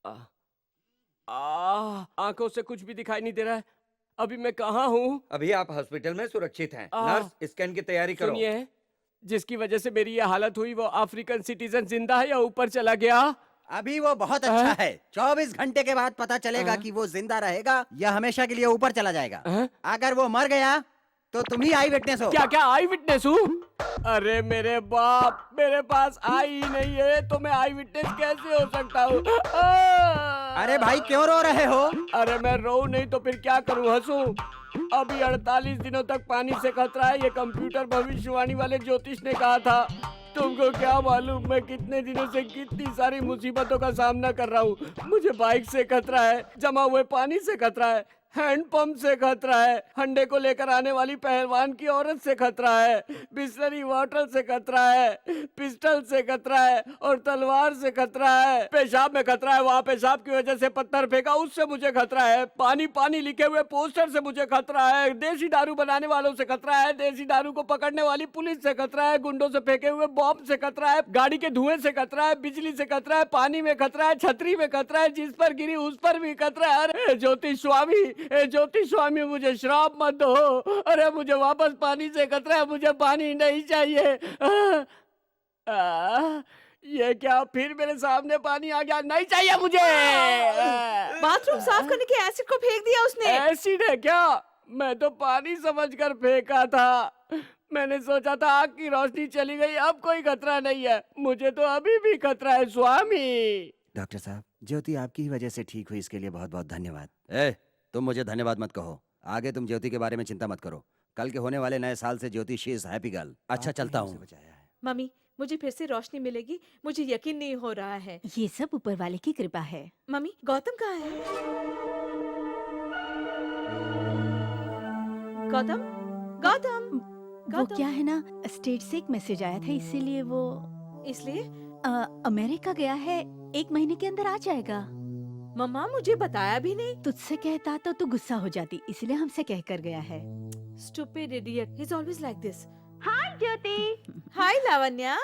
आ, आ, आंखों से कुछ भी दिखाई नहीं दे रहा है। अभी मैं कहाँ हूँ? अभी आप हॉस्पिटल में सुरक्षित हैं। आ, नर्स स्कैन की तैयारी करो। सुनिए, जिसकी वजह से मेरी ये हालत हुई वो अफ्रीकन सिटीजन जिंदा है या ऊपर चला गया? अभी वो बहुत आ, अच्छा है। 24 घंटे के बाद पता चलेगा आ, कि वो जिंदा रहेगा या हमेशा के लिए ऊपर चला जाएगा। आ, अगर वो मर गया तो तुम ही आई विटनेस हो। क्या क्या आई विटनेस हूँ? अरे मेरे बाप, मेरे पास आई ही नहीं है तो मैं आई विटनेस कैसे हो सकता हूँ? अरे भाई क्यों रो रहे हो? अरे मैं रो नहीं तो फिर क्या करूँ, हंसूं? अभी 48 दिनों तक पानी से खतरा है, ये कंप्यूटर भविष्यवाणी वाले ज्योतिष ने कहा था। तुमको क्या मालूम मैं कितने दिनों से कितनी सारी मुसीबतों का सामना कर रहा हूँ। मुझे बाइक से खतरा है, जमा हुए पानी से खतरा है, हैंडपंप से खतरा है, हंडे को लेकर आने वाली पहलवान की औरत से खतरा है, बिस्लरी वाटर से खतरा है, पिस्टल से खतरा है और तलवार से खतरा है। पेशाब में खतरा है, वहाँ पेशाब की वजह से पत्थर फेंका उससे मुझे खतरा है। पानी पानी लिखे हुए पोस्टर से मुझे खतरा है। देसी दारू बनाने वालों से खतरा है, देसी दारू को पकड़ने वाली पुलिस से खतरा है, गुंडों से फेंके हुए बॉम्ब से खतरा है, गाड़ी के धुएं से खतरा है, बिजली से खतरा है, पानी में खतरा है, छतरी में खतरा है, जिस पर गिरी उस पर भी खतरा है। अरे ज्योतिष स्वामी, ज्योतिष स्वामी मुझे श्राप मत दो। अरे मुझे वापस पानी से खतरा है, मुझे पानी नहीं चाहिए। ये क्या फिर मेरे सामने पानी आ गया? नहीं चाहिए मुझे। बाथरूम साफ करने के एसिड को फेंक दिया उसने। एसिड है क्या? मैं तो पानी समझकर फेंका था। मैंने सोचा था आग की रोशनी चली गई, अब कोई खतरा नहीं है। मुझे तो अभी भी खतरा है स्वामी। डॉक्टर साहब, ज्योति आपकी ही वजह से ठीक हुई, इसके लिए बहुत बहुत धन्यवाद। तुम मुझे धन्यवाद मत कहो। आगे तुम ज्योति के बारे में चिंता मत करो। कल के होने वाले नए साल से ज्योति शी इज हैप्पी गर्ल। अच्छा चलता हूँ। मम्मी, मुझे फिर से रोशनी मिलेगी, मुझे यकीन नहीं हो रहा है। ये सब ऊपर वाले की कृपा है। मम्मी, गौतम कहाँ है? गौतम, गौतम, वो गौतम। क्या है ना, स्टेट से एक मैसेज आया था, इसीलिए वो इसलिए अमेरिका गया है। 1 महीने के अंदर आ जाएगा। मम्मा मुझे बताया भी नहीं। तुझसे कहता तो तू गुस्सा हो जाती, इसलिए हमसे कह कर गया है। Stupid idiot. He's always like this. हाय ज्योति। हाय लावण्या।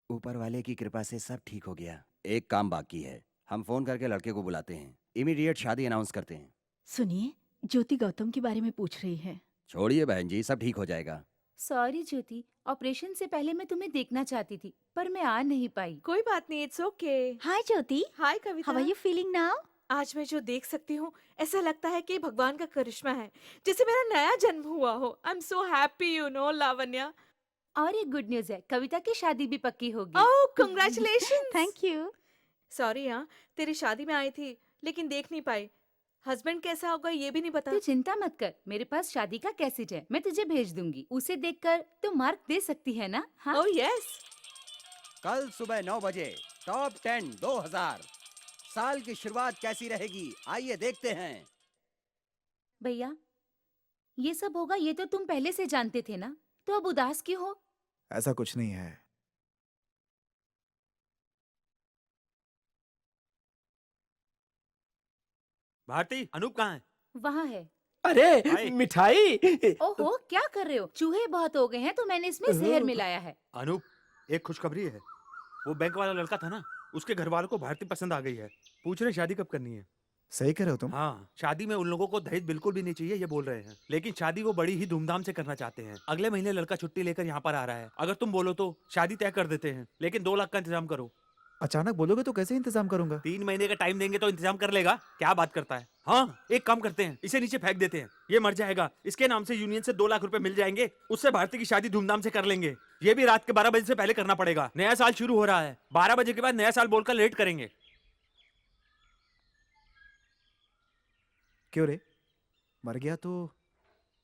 ऊपर वाले की कृपा से सब ठीक हो गया। एक काम बाकी है, हम फोन करके लड़के को बुलाते हैं, इमीडिएट शादी अनाउंस करते हैं। सुनिए, ज्योति गौतम के बारे में पूछ रही है। छोड़िए बहन जी, सब ठीक हो जाएगा। सॉरी ज्योति, ऑपरेशन से पहले मैं तुम्हें देखना चाहती थी पर मैं आ नहीं पाई। कोई बात नहीं, it's okay. Hi Jyoti, hi Kavita. How are you feeling now? आज मैं जो देख सकती हूँ ऐसा लगता है कि भगवान का करिश्मा है, जैसे मेरा नया जन्म हुआ हो। I am so happy you know Lavanya. और एक गुड न्यूज है, कविता की शादी भी पक्की होगी। ओह कांग्रेचुलेशंस। Thank you. सॉरी हाँ, तेरी शादी में आई थी लेकिन देख नहीं पाई। हस्बैंड कैसा होगा ये भी नहीं पता। तू चिंता मत कर, मेरे पास शादी का कैसेट है, मैं तुझे भेज दूंगी। उसे देखकर तू मार्क दे सकती है ना? हाँ? Oh yes. कल सुबह 9 बजे टॉप 10 2000। साल की शुरुआत कैसी रहेगी, आइए देखते हैं। भैया, ये सब होगा ये तो तुम पहले से जानते थे ना, तो अब उदास क्यों हो? ऐसा कुछ नहीं है। भारती, अनूप कहाँ है? वहाँ है। अरे मिठाई। ओहो, क्या कर रहे हो? चूहे बहुत हो गए हैं तो मैंने इसमें जहर मिलाया है। अनूप, एक खुशखबरी है। वो बैंक वाला लड़का था ना, उसके घर वालों को भारती पसंद आ गई है। पूछ रहे शादी कब करनी है। सही कह रहे हो तुम। हाँ, शादी में उन लोगों को दहेज बिल्कुल भी नहीं चाहिए ये बोल रहे हैं, लेकिन शादी वो बड़ी ही धूमधाम से करना चाहते हैं। अगले महीने लड़का छुट्टी लेकर यहाँ पर आ रहा है। अगर तुम बोलो तो शादी तय कर देते हैं, लेकिन 2 लाख का इंतजाम करो। अचानक बोलोगे तो कैसे इंतजाम करूंगा? 3 महीने का टाइम देंगे तो इंतजाम कर लेगा। क्या बात करता है। हाँ, एक काम करते हैं, इसे नीचे फेंक देते हैं, ये मर जाएगा। इसके नाम से यूनियन से 2 लाख रुपए मिल जाएंगे, उससे भारती की शादी धूमधाम से कर लेंगे। ये भी रात के 12 बजे से पहले करना पड़ेगा। नया साल शुरू हो रहा है, 12 बजे के बाद नया साल बोलकर लेट करेंगे। क्यों रे, मर गया तो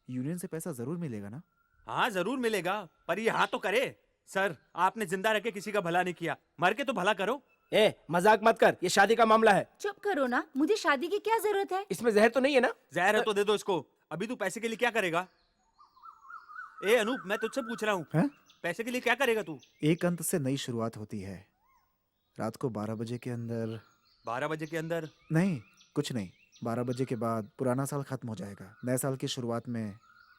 यूनियन से पैसा जरूर मिलेगा ना? हाँ जरूर मिलेगा, पर ये हाँ तो करे। सर, आपने जिंदा रख के किसी का भला नहीं किया, मर के तो भला करो। मजाक मत कर, ये शादी का मामला है। चुप करो ना, मुझे शादी की क्या जरूरत है? इसमें जहर तो नहीं है ना? जहर है तो दे दो इसको। अभी तू पैसे के लिए क्या करेगा? ए अनूप, मैं तुझसे पूछ रहा हूँ, पैसे के लिए क्या करेगा तू? एक अंत से नई शुरुआत होती है। रात को 12 बजे के अंदर। 12 बजे के अंदर? नहीं, कुछ नहीं। 12 बजे के बाद पुराना साल खत्म हो जाएगा। नए साल की शुरुआत में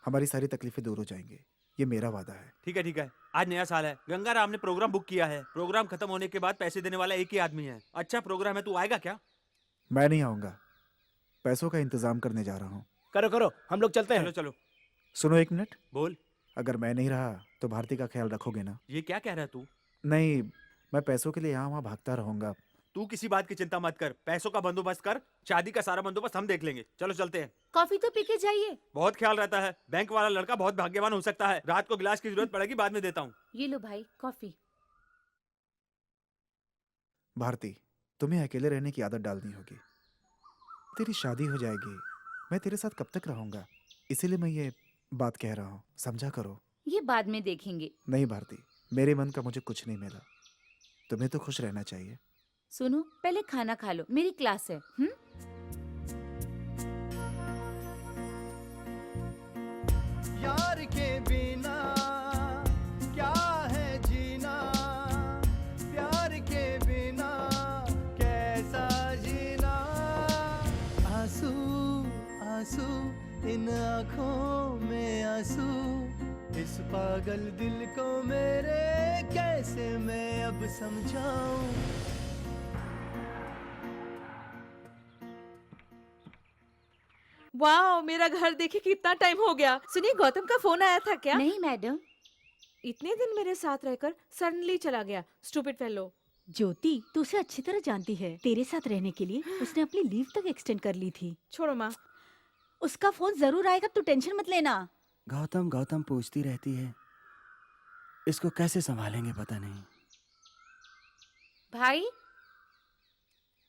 हमारी सारी तकलीफें दूर हो जाएंगी। ये मेरा वादा है। ठीक है, आज नया साल है, गंगाराम ने प्रोग्राम बुक किया है। प्रोग्राम खत्म होने के बाद पैसे देने वाला एक ही आदमी है। अच्छा प्रोग्राम है, तू आएगा क्या? मैं नहीं आऊंगा, पैसों का इंतजाम करने जा रहा हूँ। करो करो, हम लोग चलते चलो चलो। सुनो एक मिनट, बोल। अगर मैं नहीं रहा तो भारती का ख्याल रखोगे ना? ये क्या कह रहा है तू? नहीं, मैं पैसों के लिए यहाँ वहाँ भागता रहूंगा। तू किसी बात की चिंता मत कर, पैसों का बंदोबस्त कर, शादी का सारा बंदोबस्त हम देख लेंगे। चलो चलते हैं। कॉफी तो पी के जाइए। बहुत ख्याल रहता है, बैंक वाला लड़का बहुत भाग्यवान हो सकता है। रात को गिलास की जरूरत पड़ेगी, बाद में देता हूँ। ये लो भाई कॉफी। भारती, तुम्हें अकेले रहने की आदत डालनी होगी। तेरी शादी हो जाएगी, मैं तेरे साथ कब तक रहूंगा? इसीलिए मैं ये बात कह रहा हूँ, समझा करो। ये बाद में देखेंगे। नहीं भारती, मेरे मन का मुझे कुछ नहीं मिला। तुम्हें तो खुश रहना चाहिए। सुनो, पहले खाना खा लो, मेरी क्लास है। यार के बिना क्या है जीना, प्यार के बिना कैसा जीना। आंसू आंसू इन आँखों में आंसू, इस पागल दिल को मेरे कैसे मैं अब समझाऊं। वाओ, मेरा घर देखे कितना टाइम हो गया। सुनिए, गौतम का फोन आया था क्या? नहीं मैडम। इतने दिन मेरे साथ रहकर सडनली चला गया, स्टूपिड फेलो। ज्योति, तू उसे अच्छी तरह जानती है। तेरे साथ रहने के लिए उसने अपनी लीव तक एक्सटेंड कर ली थी। छोड़ो माँ। उसका फोन जरूर आएगा, तू टेंशन मत लेना। गौतम गौतम पूछती रहती है, इसको कैसे संभालेंगे पता नहीं। भाई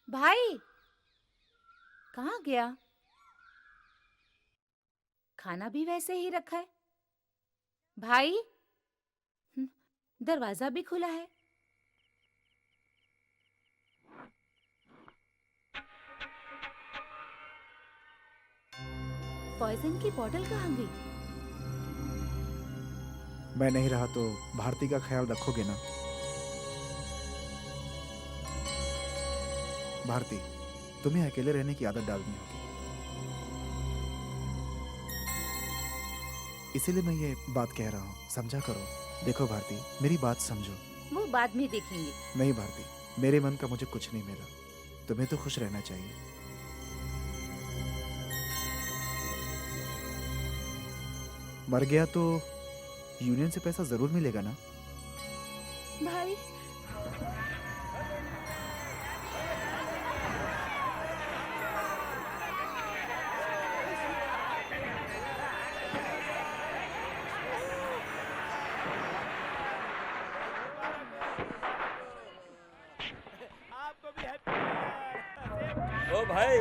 भाई कहाँ गया? खाना भी वैसे ही रखा है। भाई दरवाजा भी खुला है। पॉइजन की बोतल कहाँ गई? मैं नहीं रहा तो भारती का ख्याल रखोगे ना? भारती, तुम्हें अकेले रहने की आदत डालनी होगी। इसीलिए मैं ये बात कह रहा हूँ, समझा करो। देखो भारती, मेरी बात समझो। वो बाद में देखेंगे। नहीं भारती, मेरे मन का मुझे कुछ नहीं मिला। तुम्हें तो खुश रहना चाहिए। मर गया तो यूनियन से पैसा जरूर मिलेगा ना? भाई ओ भाई,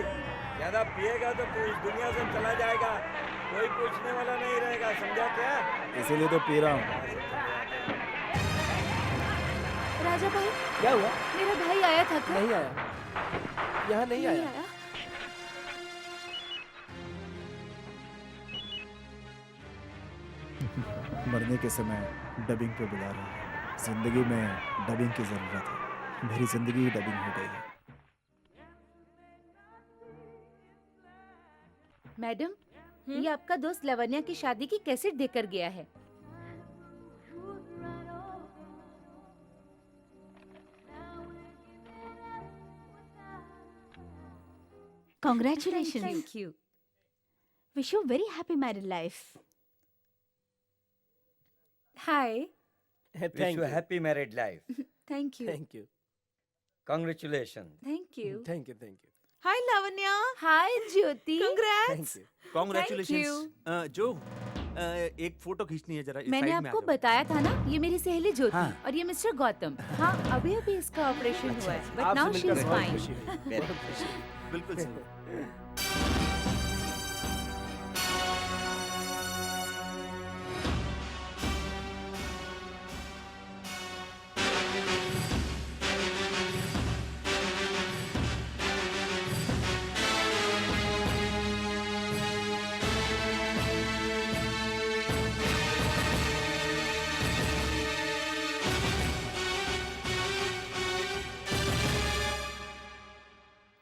ज्यादा पिएगा तो तू इस दुनिया से चला जाएगा, कोई पूछने वाला नहीं रहेगा, समझा क्या? इसीलिए तो पी रहा हूँ। राजा भाई, क्या हुआ? मेरा भाई आया था क्या? नहीं आया, यहाँ नहीं आया। मरने के समय डबिंग पे बुला रहा है। जिंदगी में डबिंग की जरूरत है। मेरी जिंदगी डबिंग हो गई है। मैडम, ये आपका दोस्त लवन्या की शादी की कैसेट देकर गया है। Congratulations. Thank you. Wish you very happy married life. Hi. Wish you happy married life. Thank you. Thank you, Congratulations. Thank you. Thank you, thank you, hi Lavanya, Hi Jyoti. Congrats. Thank you. Congratulation. जो एक photo खींचनी है जरा, इस मैंने side में आ आपको जाओ। बताया था ना, ये मेरी सहेली ज्योति हाँ। और ये मिस्टर गौतम। हाँ, अभी अभी इसका ऑपरेशन हुआ है, but now she is fine. बिल्कुल सही।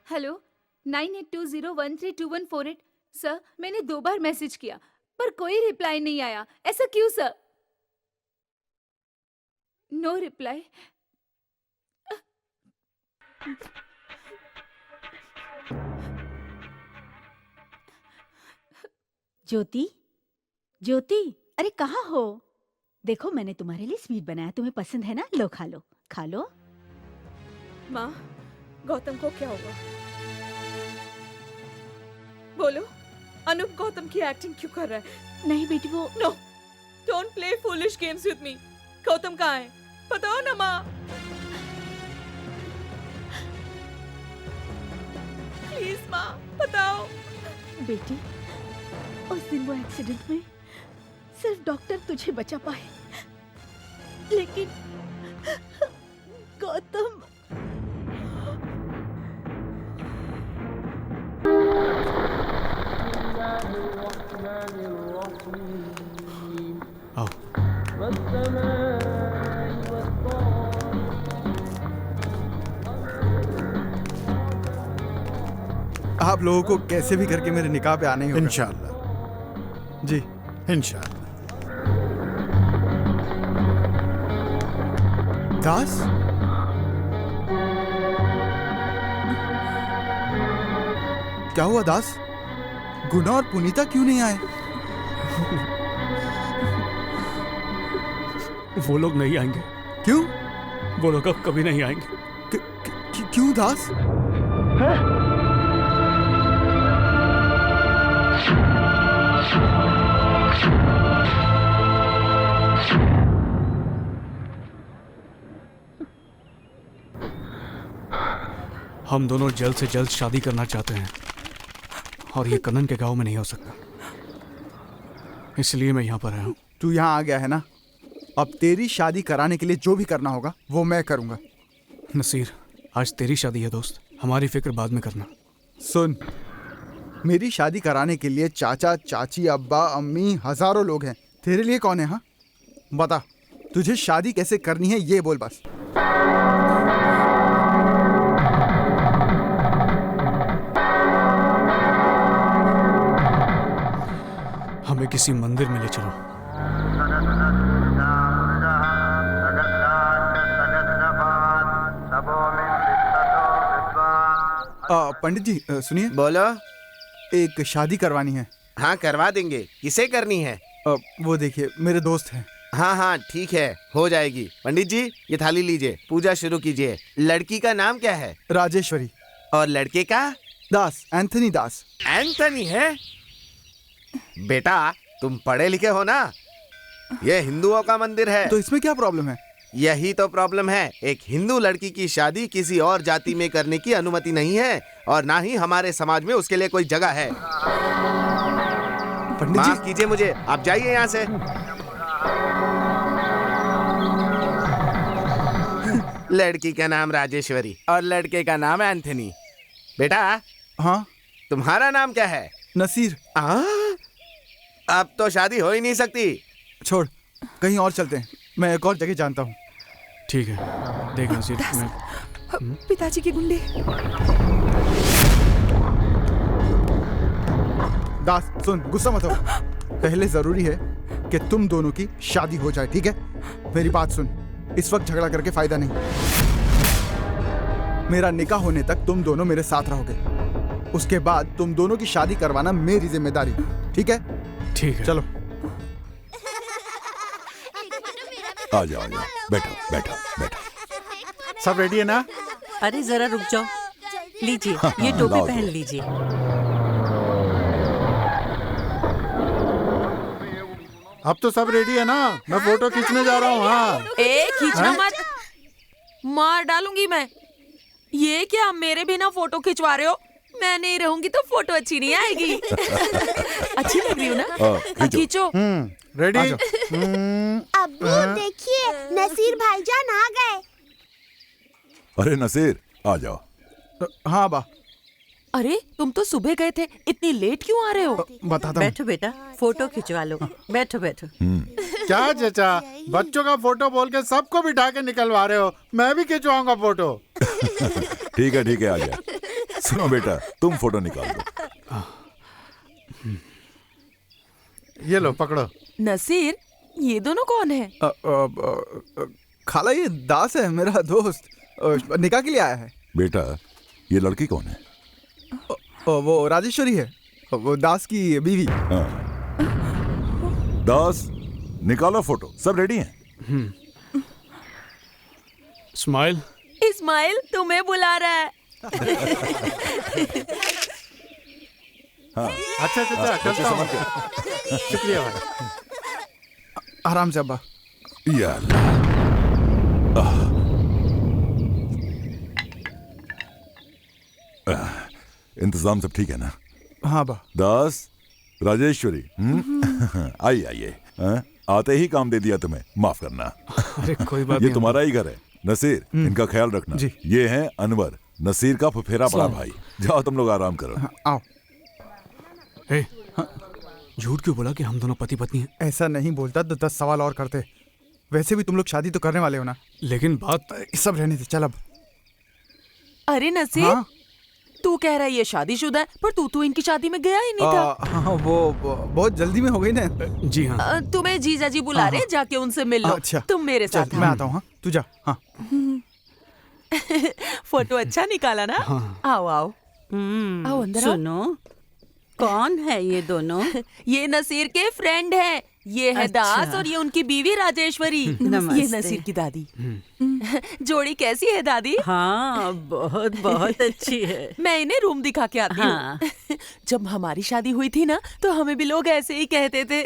हेलो, 9820132148। सर, मैंने 2 बार मैसेज किया पर कोई रिप्लाई नहीं आया। ऐसा क्यों sir? No reply. Jyoti, Jyoti, अरे कहाँ हो? देखो मैंने तुम्हारे लिए स्वीट बनाया, तुम्हें पसंद है ना? लो खा लो, खा लो। माँ, गौतम को क्या हुआ? बोलो, अनूप गौतम की एक्टिंग क्यों कर रहा है? नहीं बेटी वो no, don't play foolish games with me. Gautam कहाँ है? बताओ ना माँ। प्लीज माँ, बताओ। बेटी, उस दिन वो एक्सीडेंट में सिर्फ डॉक्टर तुझे बचा पाए, लेकिन गौतम आओ। आप लोगों को कैसे भी करके मेरे निकाह पे आने ही होगा। इंशाल्लाह, जी। इंशाल्लाह। दास, क्या हुआ दास? गुना और पुनीता क्यों नहीं आए? वो लोग नहीं आएंगे। क्यों? वो लोग अब कभी नहीं आएंगे। क्यों दास? हम दोनों जल्द से जल्द शादी करना चाहते हैं और ये कनन के गांव में नहीं हो सकता, इसलिए मैं यहाँ पर आया हूँ। तू यहाँ आ गया है ना, अब तेरी शादी कराने के लिए जो भी करना होगा वो मैं करूँगा। नसीर, आज तेरी शादी है दोस्त, हमारी फिक्र बाद में करना। सुन, मेरी शादी कराने के लिए चाचा चाची अब्बा अम्मी हजारों लोग हैं, तेरे लिए कौन है? हाँ बता, तुझे शादी कैसे करनी है ये बोल बस। हमें किसी मंदिर में ले चलो। पंडित जी सुनिए। बोलो। एक शादी करवानी है। हाँ करवा देंगे। किसे करनी है? वो देखिए मेरे दोस्त हैं। हाँ हाँ ठीक है, हो जाएगी। पंडित जी ये थाली लीजिए, पूजा शुरू कीजिए। लड़की का नाम क्या है? राजेश्वरी। और लड़के का? दास, एंथनी दास। एंथनी है? बेटा तुम पढ़े लिखे हो ना, ये हिंदुओं का मंदिर है। तो इसमें क्या प्रॉब्लम है? यही तो प्रॉब्लम है। एक हिंदू लड़की की शादी किसी और जाति में करने की अनुमति नहीं है, और ना ही हमारे समाज में उसके लिए कोई जगह है। पंडित जी माफ कीजिए मुझे, आप जाइए यहाँ से। लड़की का नाम राजेश्वरी और लड़के का नाम एंथनी। बेटा। हाँ। तुम्हारा नाम क्या है? नसीर। अब तो शादी हो ही नहीं सकती। छोड़, कहीं और चलते हैं, मैं एक और जगह जानता हूँ। ठीक है, देख नसीर, पिताजी के गुंडे। दास सुन, गुस्सा मत हो। पहले जरूरी है कि तुम दोनों की शादी हो जाए, ठीक है? मेरी बात सुन, इस वक्त झगड़ा करके फायदा नहीं। मेरा निकाह होने तक तुम दोनों मेरे साथ रहोगे, उसके बाद तुम दोनों की शादी करवाना मेरी जिम्मेदारी, ठीक है? ठीक है। चलो आ जाओ, बैठो बैठो बैठो। सब रेडी है ना? अरे जरा रुक जाओ, लीजिए हाँ, ये टोपी लाओ, पहन लाओ। लीजिए। अब तो सब रेडी है ना? मैं फोटो खींचने जा रहा हूँ। हाँ खींचना मत, मार डालूंगी मैं। ये क्या मेरे बिना फोटो खिंचवा रहे हो? मैं नहीं रहूंगी तो फोटो अच्छी नहीं आएगी। अच्छी लग रही हूँ ना? खींचो। रेडी? अब्बू देखिए, नसीर भाईजान आ गए। अरे नसीर आ जाओ। हाँ बा। अरे तुम तो सुबह गए थे, इतनी लेट क्यों आ रहे हो? बताता हूँ। बैठो बेटा, फोटो खिंचवा लो। बैठो बैठो। क्या चाचा, बच्चों का फोटो बोल के सबको बिठा के निकलवा रहे हो? मैं भी खिंचवाऊंगा फोटो। ठीक है आ जा। सुनो बेटा, तुम फोटो निकाल दो। ये लो पकड़ो। नसीर, ये दोनों कौन है? खाला ये दास है मेरा दोस्त, निकाह के लिए आया है। बेटा ये लड़की कौन है? वो राजेश्वरी है, वो दास की बीवी। हाँ। दास निकालो फोटो, सब रेडी हैं? स्माइल। इस्माइल तुम्हें बुला रहा है। हाँ। अच्छा चलता हूँ। शुक्रिया भाई। आराम से अब्बा। या अल्लाह। इंतजाम सब ठीक है ना? हाँ बा। दास, राजेश्वरी, आइए आइए। आते ही काम दे दिया तुम्हें, माफ करना। अरे कोई बात ये नहीं। तुम्हारा ही घर है। नसीर, इनका ख्याल रखना। जी। ये हैं अनवर, नसीर का फुफेरा बड़ा भाई। जाओ तुम लोग आराम करो। आओ। झूठ क्यों बोला कि हम दोनों पति पत्नी हैं? ऐसा नहीं बोलता तो 10 सवाल और करते। वैसे भी तुम लोग शादी तो करने वाले हो ना। लेकिन बात सब रहने दे, चल अब। अरे नसीर, हाँ? तू कह रहा है ये शादीशुदा है, पर तू तो इनकी शादी में गया ही नहीं था। हाँ, वो बहुत जल्दी में हो गई ना। जी हाँ। तुम्हें जीजा जी बुला रहे, जाके उनसे मिल लो। अच्छा। तुम मेरे चल, साथ मैं आता हूँ। हाँ तू जा। हाँ। फोटो अच्छा निकाला ना? आओ आओ आओ अंदर आओ। सुनो, कौन है ये दोनों? ये नसीर के फ्रेंड हैं। ये है अच्छा। दास और ये उनकी बीवी राजेश्वरी। नमस्ते। ये नसीर की दादी। जोड़ी कैसी है दादी? हाँ बहुत बहुत अच्छी है। मैं इन्हें रूम दिखा के आती हाँ। हूँ। जब हमारी शादी हुई थी ना, तो हमें भी लोग ऐसे ही कहते थे।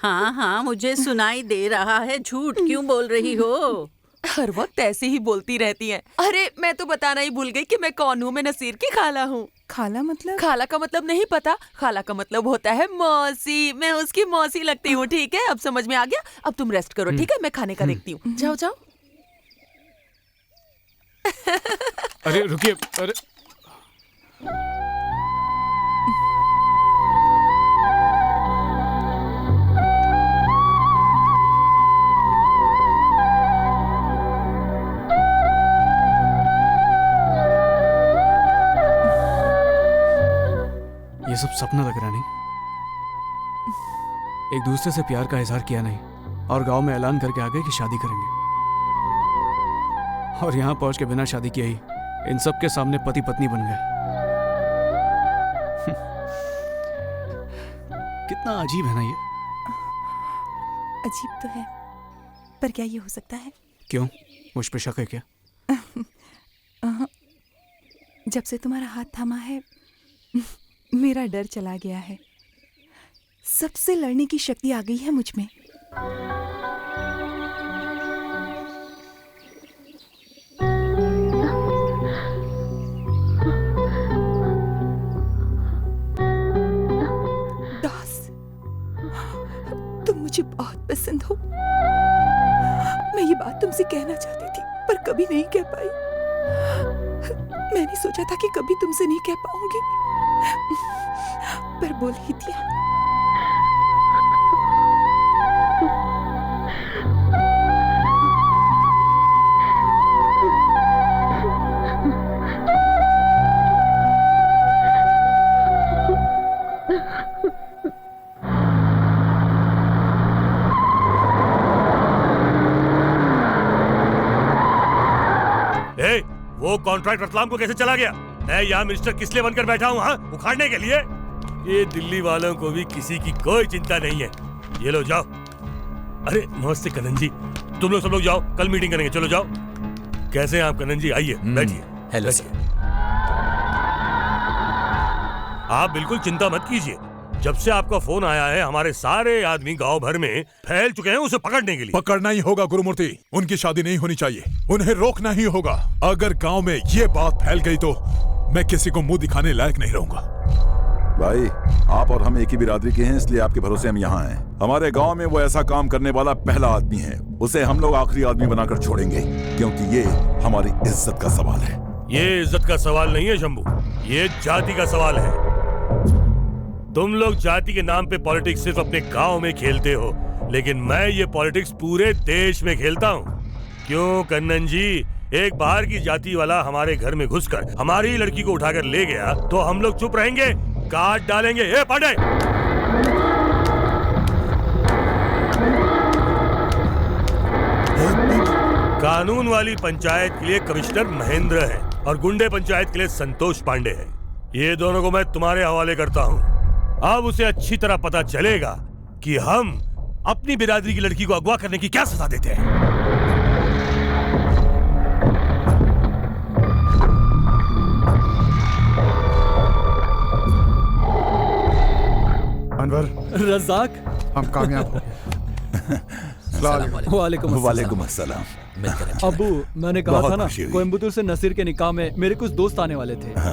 हाँ हाँ मुझे सुनाई दे रहा है, झूठ क्यों बोल रही हो? हर वक्त ऐसे ही बोलती रहती हैं। अरे मैं तो बताना ही भूल गई कि मैं कौन हूँ। मैं नसीर की खाला हूँ। खाला मतलब? खाला का मतलब नहीं पता? खाला का मतलब होता है मौसी। मैं उसकी मौसी लगती हूँ। ठीक है, अब समझ में आ गया। अब तुम रेस्ट करो, ठीक है? मैं खाने का देखती हूँ। जाओ जाओ। अरे रुकिए। अरे ये सब सपना लग रहा नहीं। एक दूसरे से प्यार का इजहार किया नहीं और गांव में ऐलान करके आ गए कि शादी करेंगे। और यहाँ पहुंच के बिना शादी किए ही इन सब के सामने पति पत्नी बन गए। कितना अजीब है ना ये। अजीब तो है, पर क्या ये हो सकता है? क्यों, मुझ पे शक है क्या? जब से तुम्हारा हाथ थामा है मेरा डर चला गया है। सबसे लड़ने की शक्ति आ गई है मुझ में। दास, तुम मुझे बहुत पसंद हो। मैं ये बात तुमसे कहना चाहती थी, पर कभी नहीं कह पाई। मैंने सोचा था कि कभी तुमसे नहीं कह पाऊंगी, पर बोल ही दिया। वो कॉन्ट्रैक्ट रतलाम को कैसे चला गया? मैं यहाँ मिनिस्टर किस लिए बनकर बैठा हूँ? हाँ, उखाड़ने के लिए? ये दिल्ली वालों को भी किसी की कोई चिंता नहीं है। ये लो जाओ। अरे नमस्ते कनन जी, तुम लोग सब लोग जाओ, कल मीटिंग करेंगे। चलो जाओ। कैसे हैं आप कनन जी? आइए बैठिए। Hello sir. आप बिल्कुल चिंता मत कीजिए। जब से आपका फोन आया है, हमारे सारे आदमी गांव भर में फैल चुके हैं उसे पकड़ने के लिए। पकड़ना ही होगा गुरुमूर्ति, उनकी शादी नहीं होनी चाहिए, उन्हें रोकना ही होगा। अगर गांव में ये बात फैल गई तो मैं किसी को मुंह दिखाने लायक नहीं रहूंगा। भाई, आप और हम एक ही बिरादरी के हैं, इसलिए आपके भरोसे हम यहाँ हैं। हमारे गांव में वो ऐसा काम करने वाला पहला आदमी है, उसे हम लोग आखिरी आदमी बनाकर छोड़ेंगे, क्योंकि ये हमारी इज्जत का सवाल है। ये इज्जत का सवाल नहीं है शंभू, ये जाति का सवाल है। तुम लोग जाति के नाम पे पॉलिटिक्स सिर्फ अपने गांव में खेलते हो, लेकिन मैं ये पॉलिटिक्स पूरे देश में खेलता हूँ। क्यों कन्नन जी, एक बाहर की जाति वाला हमारे घर में घुसकर हमारी लड़की को उठाकर ले गया तो हम लोग चुप रहेंगे? काट डालेंगे। ए पांडे, कानून वाली पंचायत के लिए कमिश्नर महेंद्र है और गुंडे पंचायत के लिए संतोष पांडे है। ये दोनों को मैं तुम्हारे हवाले करता हूँ। अब उसे अच्छी तरह पता चलेगा कि हम अपनी बिरादरी की लड़की को अगवा करने की क्या सजा देते हैं। अनवर, रज़ाक, हम कामयाब हो गए। वालेकुम अस्सलाम। अबू, मैंने कहा बहुत था ना खुशी हुई। कोयम्बतूर से नसीर के निकाह में मेरे कुछ दोस्त आने वाले थे।